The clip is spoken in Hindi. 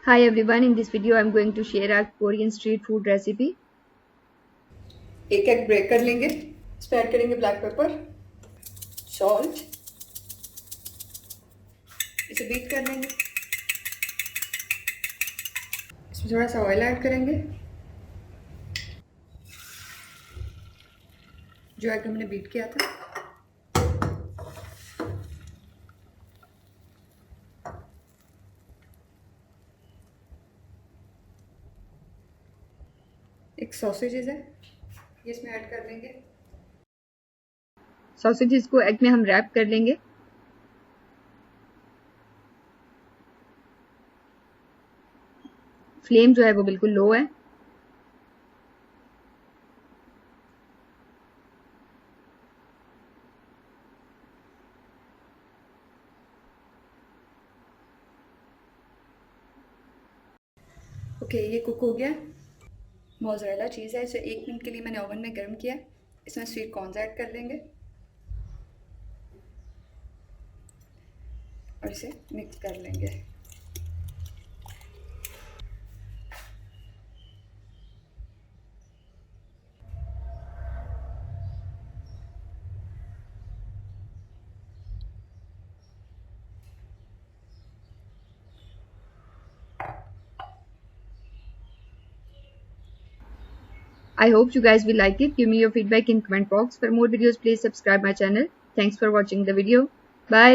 Hi everyone, in this video I'm going to share our Korean street food recipe. एक एग ब्रेक कर लेंगे। इसमें ऐड करेंगे ब्लैक पेपर, सॉल्ट, इसे बीट कर लेंगे। इसमें थोड़ा सा ऑयल ऐड करेंगे। जो एग हमने बीट किया था, एक सॉसेजेस है, ये इसमें ऐड कर लेंगे। सॉसेजेस को एग में हम रैप कर लेंगे। फ्लेम जो है वो बिल्कुल लो है। ओके, ये कुक हो गया। मोज़रेला चीज़ है, इसे 1 मिनट के लिए मैंने ओवन में गर्म किया। इसमें स्वीट कॉर्न्स ऐड कर लेंगे और इसे मिक्स कर लेंगे। I hope you guys will like it. Give me your feedback in comment box. For more videos, please subscribe my channel. Thanks for watching the video. Bye.